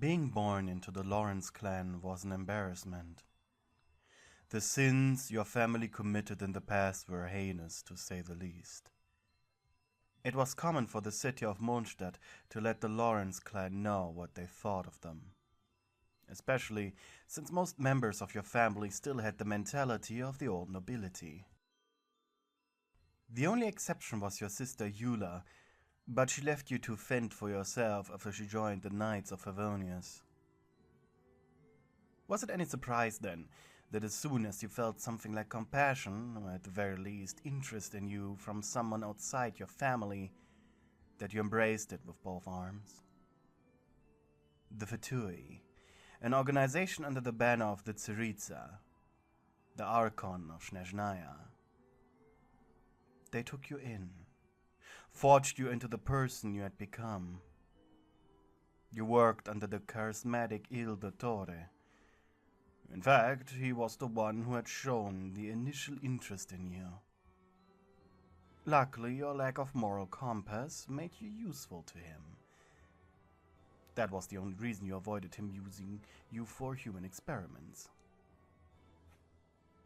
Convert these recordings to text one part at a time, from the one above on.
Being born into the Lawrence clan was an embarrassment. The sins your family committed in the past were heinous, to say the least. It was common for the city of Mondstadt to let the Lawrence clan know what they thought of them. Especially since most members of your family still had the mentality of the old nobility. The only exception was your sister Eula, but she left you to fend for yourself after she joined the Knights of AVENGERS. Was it any surprise then that as soon as you felt something like compassion, or at the very least interest in you from someone outside your family, that you embraced it with both arms? The Fetui, an organization under the banner of the Tsaritsa, the Archon of Snezhnaya. They took you in, forged you into the person you had become. You worked under the charismatic Il Dottore. In fact, he was the one who had shown the initial interest in you. Luckily, your lack of moral compass made you useful to him. That was the only reason you avoided him using you for human experiments.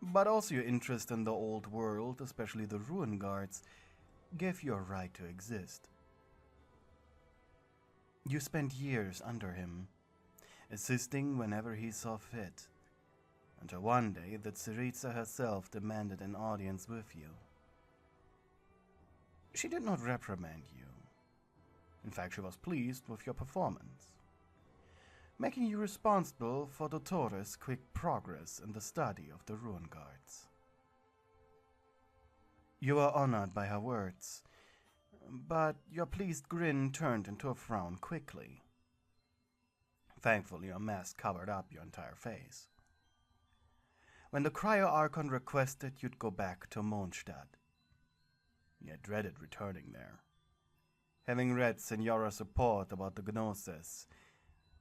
But also your interest in the old world, especially the Ruin Guards, gave you a right to exist. You spent years under him, assisting whenever he saw fit, until one day the Tsaritsa herself demanded an audience with you. She did not reprimand you. In fact, she was pleased with your performance, making you responsible for Dottore's quick progress in the study of the Ruin Guards. You were honored by her words, but your pleased grin turned into a frown quickly. Thankfully, your mask covered up your entire face. When the Cryo Archon requested you'd go back to Mondstadt, you had dreaded returning there. Having read Senora's report about the Gnosis,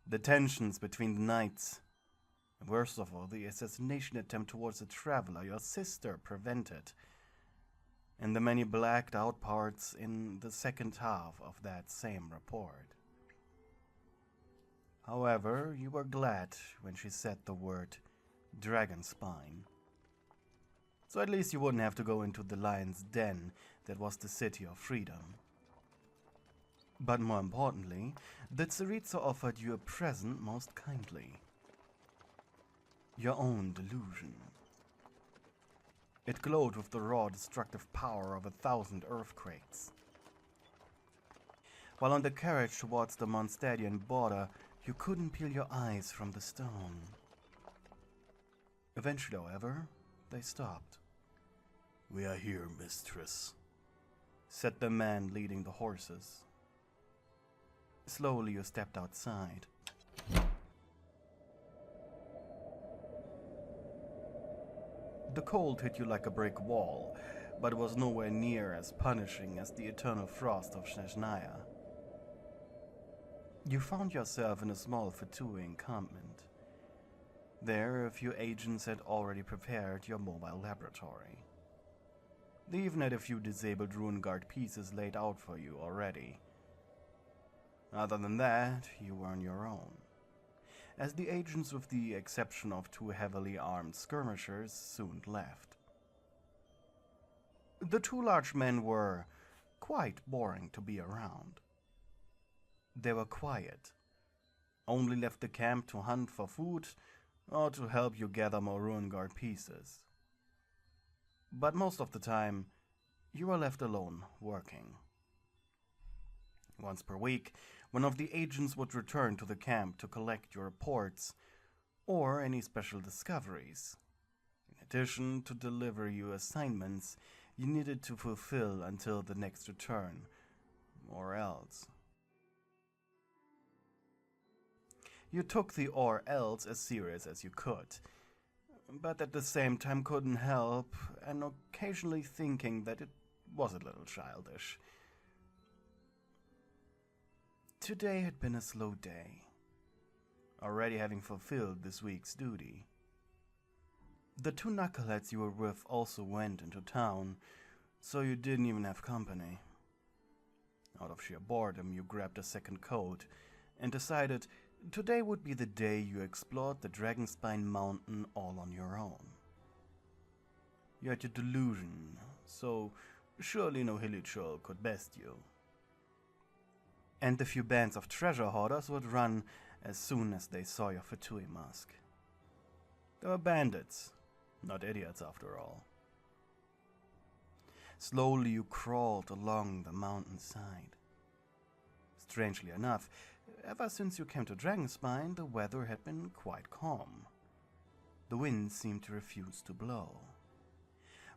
the tensions between the knights, and worst of all, the assassination attempt towards a traveler your sister prevented, and the many blacked out parts in the second half of that same report. However, you were glad when she said the word dragon spine. So at least you wouldn't have to go into the lion's den that was the City of Freedom. But more importantly, the Tsaritsa offered you a present most kindly. Your own delusion. It glowed with the raw destructive power of 1,000 earthquakes. While on the carriage towards the Mondstadian border, you couldn't peel your eyes from the stone. Eventually, however, they stopped. "We are here, mistress," said the man leading the horses. Slowly you stepped outside. The cold hit you like a brick wall, but it was nowhere near as punishing as the eternal frost of Snezhnaya. You found yourself in a small Fetui encampment. There, a few agents had already prepared your mobile laboratory. They even had a few disabled Ruin Guard pieces laid out for you already. Other than that, you were on your own, as the agents, with the exception of 2 heavily armed skirmishers, soon left. The 2 large men were quite boring to be around. They were quiet, only left the camp to hunt for food or to help you gather more Ruin Guard pieces. But most of the time, you were left alone working. Once per week, one of the agents would return to the camp to collect your reports or any special discoveries, in addition to deliver you assignments you needed to fulfill until the next return, or else. You took the or else as serious as you could, but at the same time couldn't help and occasionally thinking that it was a little childish. Today had been a slow day, already having fulfilled this week's duty. The 2 knuckleheads you were with also went into town, so you didn't even have company. Out of sheer boredom, you grabbed a second coat and decided Today would be the day you explored the Dragonspine Mountain all on your own. You had your delusion, so surely no hilly troll could best you. And the few bands of treasure hoarders would run as soon as they saw your Fatui mask. They were bandits, not idiots after all. Slowly you crawled along the mountainside. Strangely enough, ever since you came to Dragonspine, the weather had been quite calm. The wind seemed to refuse to blow.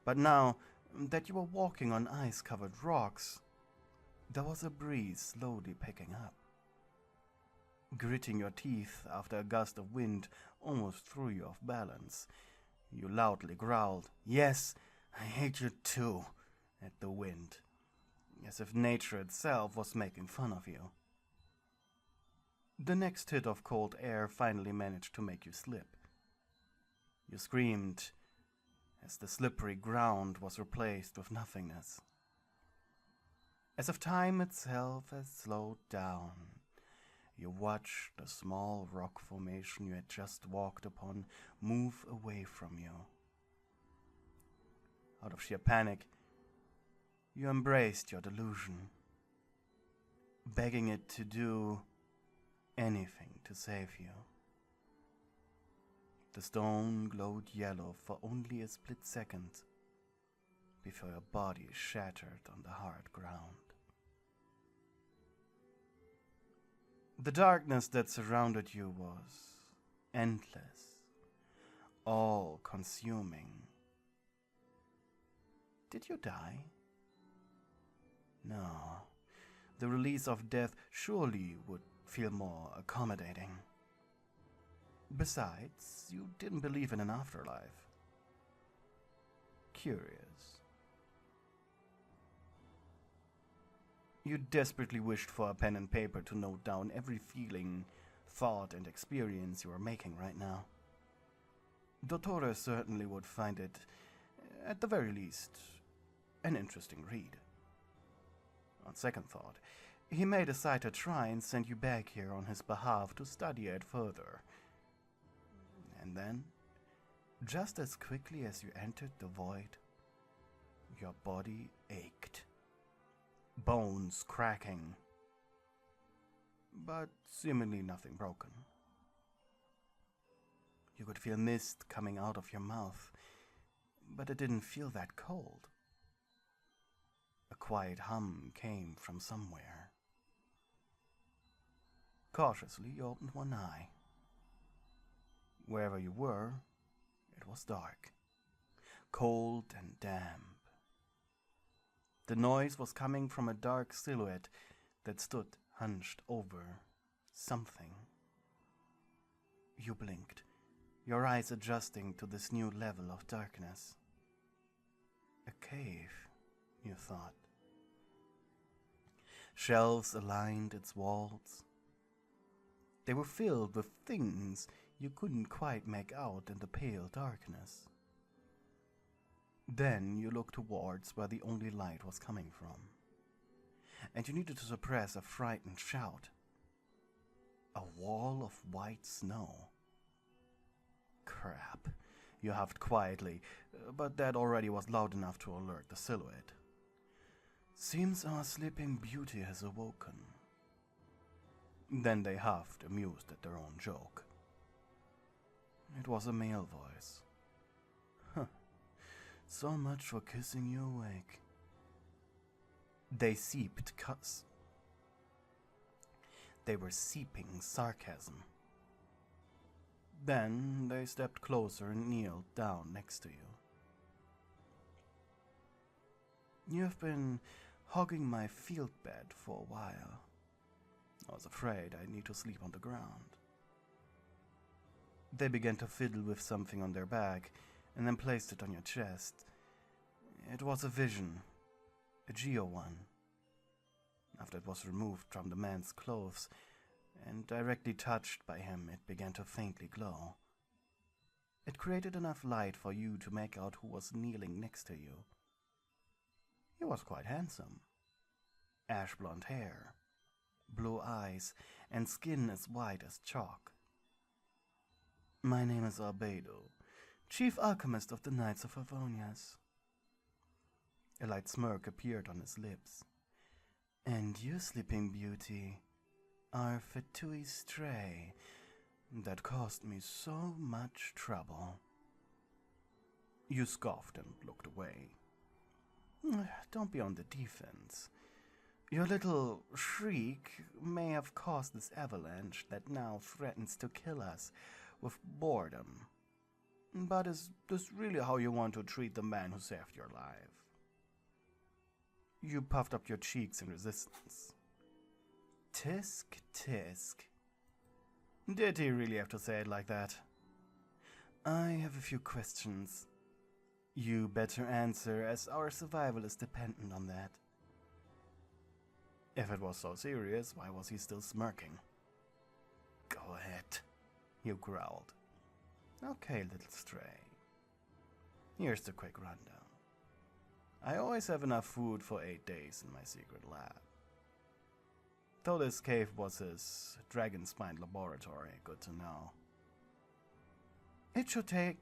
But now that you were walking on ice-covered rocks, there was a breeze slowly picking up. Gritting your teeth after a gust of wind almost threw you off balance, you loudly growled, "Yes, I hate you too," at the wind, as if nature itself was making fun of you. The next hit of cold air finally managed to make you slip. You screamed as the slippery ground was replaced with nothingness. As if time itself had slowed down, you watched the small rock formation you had just walked upon move away from you. Out of sheer panic, you embraced your delusion, begging it to do anything to save you. The stone glowed yellow for only a split second before your body shattered on the hard ground. The darkness that surrounded you was endless, all-consuming. Did you die? No. The release of death surely would feel more accommodating. Besides, you didn't believe in an afterlife. Curious. You desperately wished for a pen and paper to note down every feeling, thought, and experience you are making right now. Dottore certainly would find it, at the very least, an interesting read. On second thought, he may decide to try and send you back here on his behalf to study it further. And then, just as quickly as you entered the void, your body ached, bones cracking, but seemingly nothing broken. You could feel mist coming out of your mouth, but it didn't feel that cold. A quiet hum came from somewhere. Cautiously, you opened one eye. Wherever you were, it was dark, cold and damp. The noise was coming from a dark silhouette that stood hunched over something. You blinked, your eyes adjusting to this new level of darkness. A cave, you thought. Shelves aligned its walls. They were filled with things you couldn't quite make out in the pale darkness. Then you looked towards where the only light was coming from, and you needed to suppress a frightened shout. A wall of white snow. Crap, you huffed quietly, but that already was loud enough to alert the silhouette. Seems our sleeping beauty has awoken. Then they huffed, amused at their own joke. It was a male voice. Huh. So much for kissing you awake. They were seeping sarcasm. Then they stepped closer and kneeled down next to you. You've been hogging my field bed for a while. I was afraid I'd need to sleep on the ground. They began to fiddle with something on their back, and then placed it on your chest. It was a vision, a Geo one. After it was removed from the man's clothes, and directly touched by him, it began to faintly glow. It created enough light for you to make out who was kneeling next to you. He was quite handsome. Ash blonde hair, blue eyes, and skin as white as chalk. My name is Albedo, Chief Alchemist of the Knights of Avengers. A light smirk appeared on his lips. And you, Sleeping Beauty, are Fatui Stray that caused me so much trouble. You scoffed and looked away. Don't be on the defense. Your little shriek may have caused this avalanche that now threatens to kill us with boredom. But is this really how you want to treat the man who saved your life? You puffed up your cheeks in resistance. Tisk, tisk. Did he really have to say it like that? I have a few questions. You better answer, as our survival is dependent on that. If it was so serious, why was he still smirking? Go ahead, you growled. Okay, little stray. Here's the quick rundown. I always have enough food for 8 days in my secret lab. Though this cave was his dragon-spined laboratory, good to know. It should take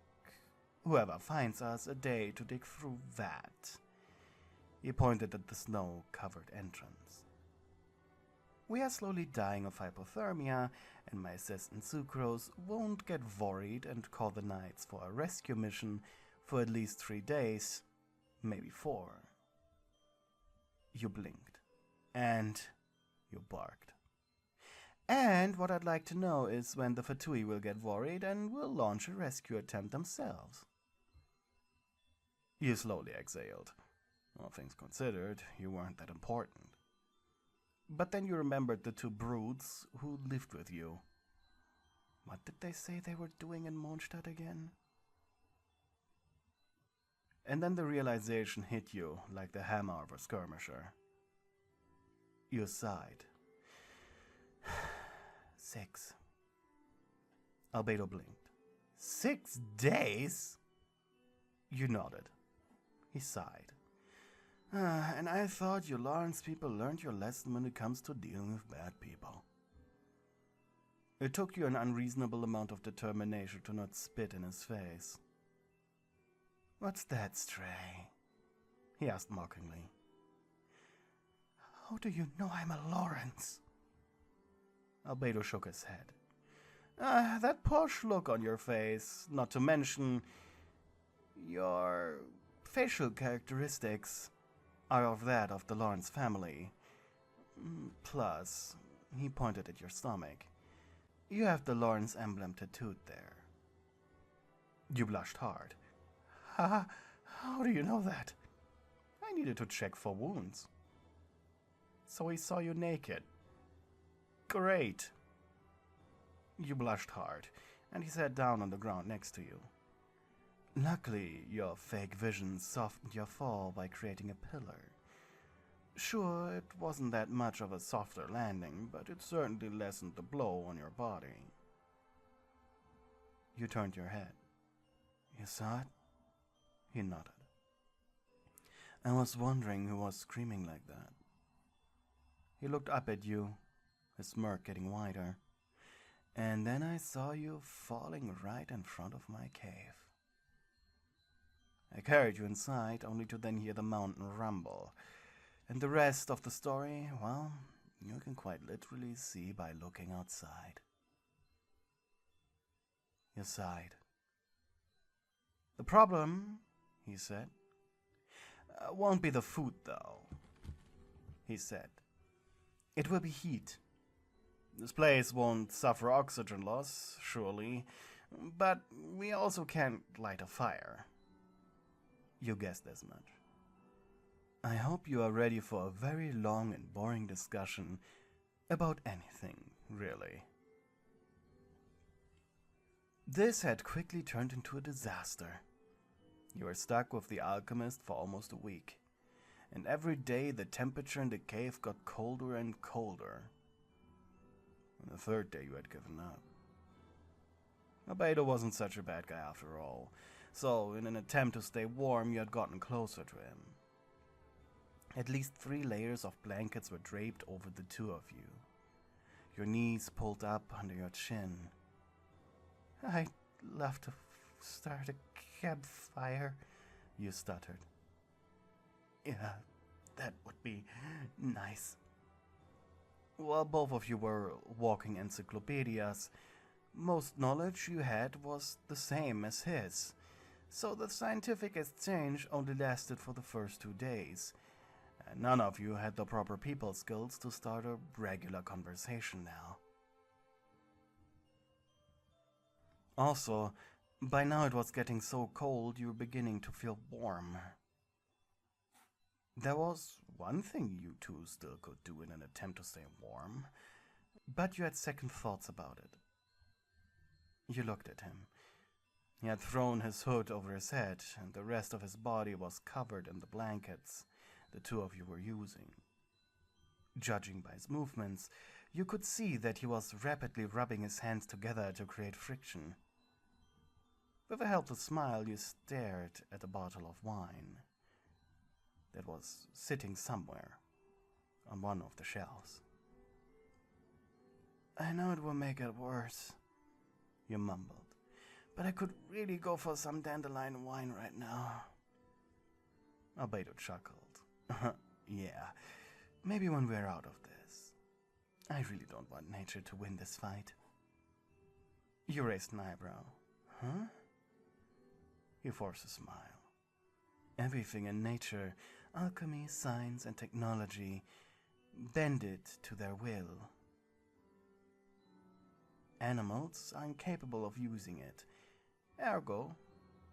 whoever finds us a day to dig through that. He pointed at the snow-covered entrance. We are slowly dying of hypothermia, and my assistant Sucrose won't get worried and call the Knights for a rescue mission for at least 3 days, maybe 4. You blinked, and you barked. And what I'd like to know is when the Fatui will get worried and will launch a rescue attempt themselves. You slowly exhaled. All things considered, you weren't that important. But then you remembered the 2 broods who lived with you. What did they say they were doing in Mondstadt again? And then the realization hit you like the hammer of a skirmisher. You sighed. 6. Albedo blinked. 6 days? You nodded. He sighed. And I thought you Lawrence people learned your lesson when it comes to dealing with bad people. It took you an unreasonable amount of determination to not spit in his face. What's that, Stray? He asked mockingly. How do you know I'm a Lawrence? Albedo shook his head. That posh look on your face, not to mention your facial characteristics, are of that of the Lawrence family. Plus, he pointed at your stomach, you have the Lawrence emblem tattooed there. You blushed hard. How do you know that? I needed to check for wounds. So he saw you naked. Great. You blushed hard, and he sat down on the ground next to you. Luckily, your fake vision softened your fall by creating a pillar. Sure, it wasn't that much of a softer landing, but it certainly lessened the blow on your body. You turned your head. You saw it? He nodded. I was wondering who was screaming like that. He looked up at you, his smirk getting wider. And then I saw you falling right in front of my cave. I carried you inside, only to then hear the mountain rumble. And the rest of the story, well, you can quite literally see by looking outside. You sighed. The problem, he said, won't be the food, though, he said. It will be heat. This place won't suffer oxygen loss, surely, but we also can't light a fire. You guessed as much. I hope you are ready for a very long and boring discussion about anything, really. This had quickly turned into a disaster. You were stuck with the alchemist for almost a week, and every day the temperature in the cave got colder and colder. On the 3rd day you had given up. Albedo wasn't such a bad guy after all, so in an attempt to stay warm you had gotten closer to him. At least 3 layers of blankets were draped over the 2 of you. your knees pulled up under your chin. "I'd love to start a campfire," you stuttered. "Yeah, that would be nice." While both of you were walking encyclopedias, most knowledge you had was the same as his, so the scientific exchange only lasted for the first 2 days, and none of you had the proper people skills to start a regular conversation now. Also, by now it was getting so cold you were beginning to feel warm. There was one thing you two still could do in an attempt to stay warm, but you had second thoughts about it. You looked at him. He had thrown his hood over his head, and the rest of his body was covered in the blankets the two of you were using. Judging by his movements, you could see that he was rapidly rubbing his hands together to create friction. With a helpless smile, you stared at a bottle of wine that was sitting somewhere on one of the shelves. "I know it will make it worse," you mumbled, "but I could really go for some dandelion wine right now." Albedo chuckled. "Yeah, maybe when we're out of this. I really don't want nature to win this fight." You raised an eyebrow. "Huh?" He forced a smile. Everything in nature, alchemy, science, and technology, bend it to their will. Animals are incapable of using it, ergo,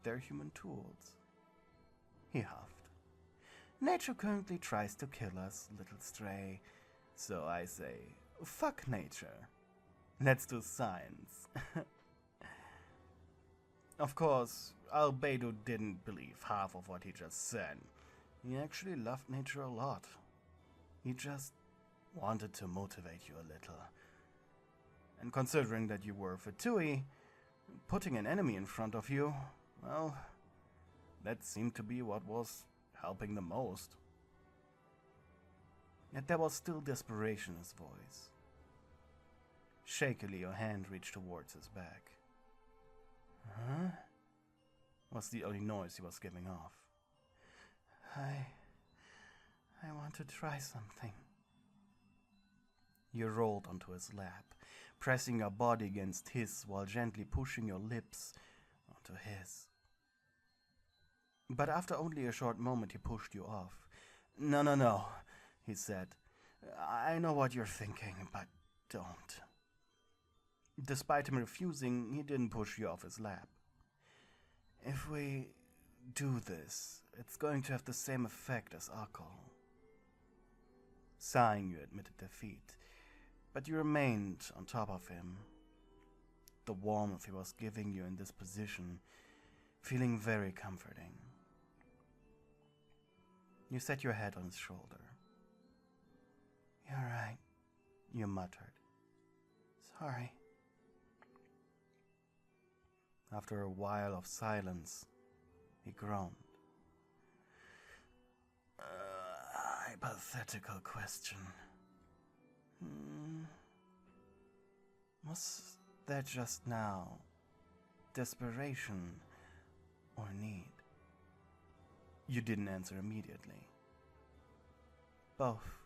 they're human tools. He huffed. "Nature currently tries to kill us, little stray, so I say, fuck nature. Let's do science." Of course, Albedo didn't believe half of what he just said. He actually loved nature a lot. He just wanted to motivate you a little. And considering that you were Fatui, putting an enemy in front of you, well, that seemed to be what was helping the most. Yet there was still desperation in his voice. Shakily, your hand reached towards his back. "Huh?" was the only noise he was giving off. I want to try something." You rolled onto his lap, pressing your body against his while gently pushing your lips onto his. But after only a short moment he pushed you off. No, he said. "I know what you're thinking, but don't." Despite him refusing, he didn't push you off his lap. "If we do this, it's going to have the same effect as alcohol." Sighing, you admitted defeat, but you remained on top of him. The warmth he was giving you in this position, feeling very comforting. You set your head on his shoulder. "You're right," you muttered. "Sorry." After a while of silence, he groaned. Hypothetical question. Was that just now desperation or need? You didn't answer immediately. Both.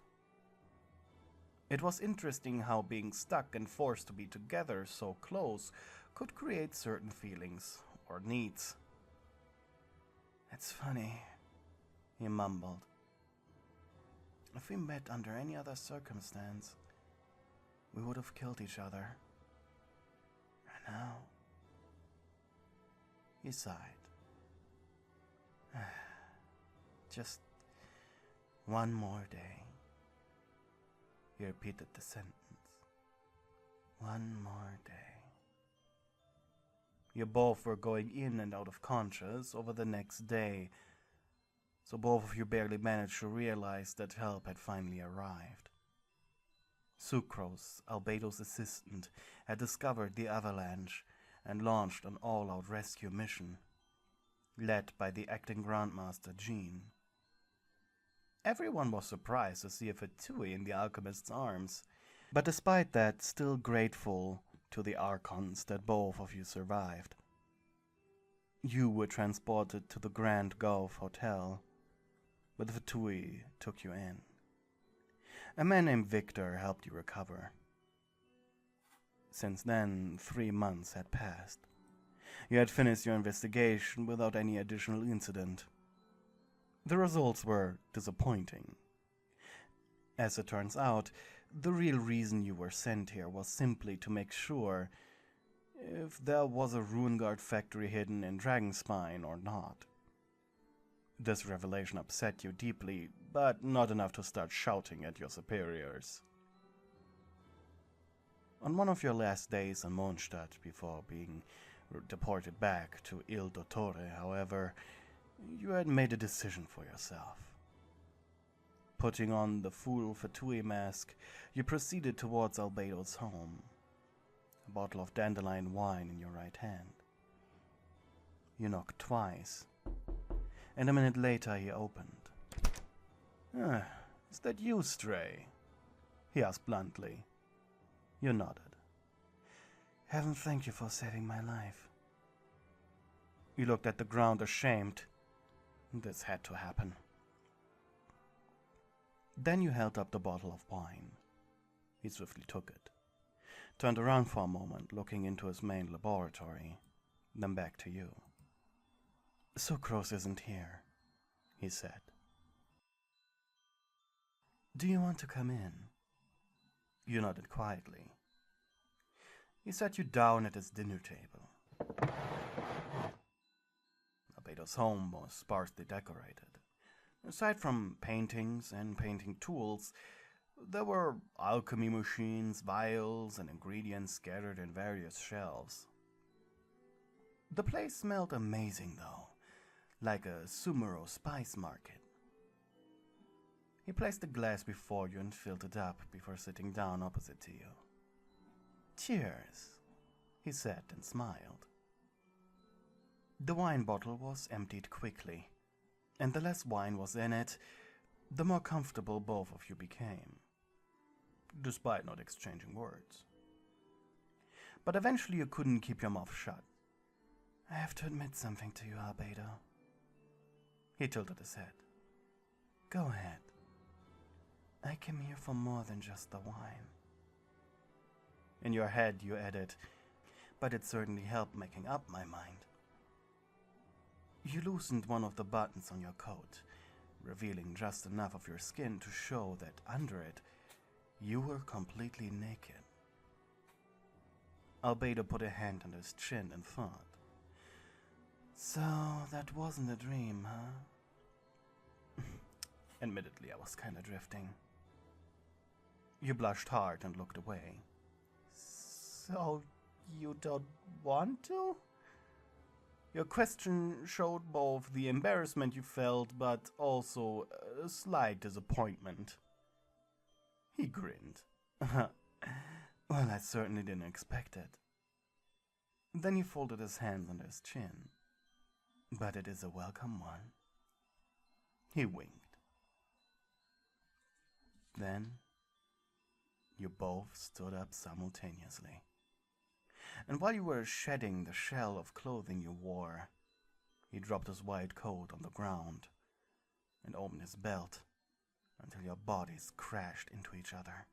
It was interesting how being stuck and forced to be together so close could create certain feelings or needs. "It's funny," he mumbled. "If we met under any other circumstance, we would have killed each other. And now..." He sighed. "Just one more day." He repeated the sentence. "One more day." You both were going in and out of conscious over the next day, so both of you barely managed to realize that help had finally arrived. Sucrose, Albedo's assistant, had discovered the avalanche and launched an all-out rescue mission, led by the acting Grandmaster Jean. Everyone was surprised to see a Fatui in the alchemist's arms, but despite that, still grateful to the Archons that both of you survived. You were transported to the Grand Gulf Hotel, but Fatui took you in. A man named Victor helped you recover. Since then, 3 months had passed. You had finished your investigation without any additional incident. The results were disappointing. As it turns out, the real reason you were sent here was simply to make sure if there was a Runeguard factory hidden in Dragonspine or not. This revelation upset you deeply, but not enough to start shouting at your superiors. On one of your last days in Mondstadt before being deported back to Il Dottore, however, you had made a decision for yourself. Putting on the full Fatui mask, you proceeded towards Albedo's home, a bottle of dandelion wine in your right hand. You knocked twice, and a minute later he opened. Is that you, Stray?" he asked bluntly. You nodded. "Heaven thank you for saving my life." You looked at the ground ashamed. This had to happen. Then you held up the bottle of wine. He swiftly took it, turned around for a moment, looking into his main laboratory, then back to you. "Sucrose isn't here," he said. "Do you want to come in?" You nodded quietly. He sat you down at his dinner table. Albedo's home was sparsely decorated. Aside from paintings and painting tools, there were alchemy machines, vials, and ingredients scattered in various shelves. The place smelled amazing, though, like a Sumero spice market. He placed a glass before you and filled it up before sitting down opposite to you. "Cheers," he said and smiled. The wine bottle was emptied quickly, and the less wine was in it, the more comfortable both of you became, despite not exchanging words. But eventually you couldn't keep your mouth shut. "I have to admit something to you, Albedo." He tilted his head. "Go ahead. I came here for more than just the wine." In your head you added, "But it certainly helped making up my mind." You loosened one of the buttons on your coat, revealing just enough of your skin to show that under it, you were completely naked. Albedo put a hand on his chin and thought, "So that wasn't a dream, huh?" Admittedly, I was kinda drifting. You blushed hard and looked away. "So you don't want to?" Your question showed both the embarrassment you felt, but also a slight disappointment. He grinned. "Well, I certainly didn't expect it." Then he folded his hands under his chin. "But it is a welcome one." He winked. Then you both stood up simultaneously. And while you were shedding the shell of clothing you wore, he dropped his white coat on the ground and opened his belt until your bodies crashed into each other.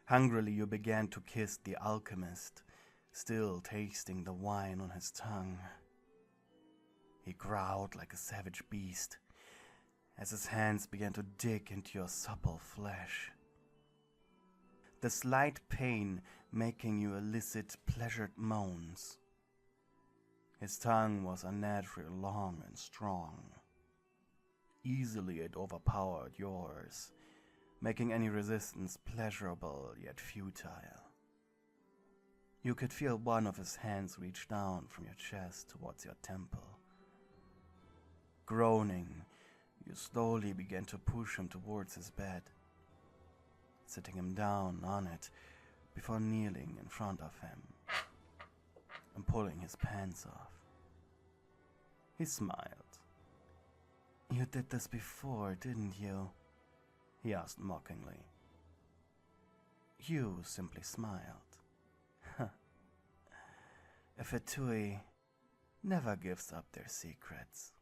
Hungrily you began to kiss the alchemist, still tasting the wine on his tongue. He growled like a savage beast as his hands began to dig into your supple flesh. The slight pain making you elicit pleasured moans. His tongue was unnaturally long and strong. Easily it overpowered yours, making any resistance pleasurable yet futile. You could feel one of his hands reach down from your chest towards your temple. Groaning, you slowly began to push him towards his bed, sitting him down on it before kneeling in front of him and pulling his pants off. He smiled. "You did this before, didn't you?" he asked mockingly. You simply smiled. A Fatui never gives up their secrets.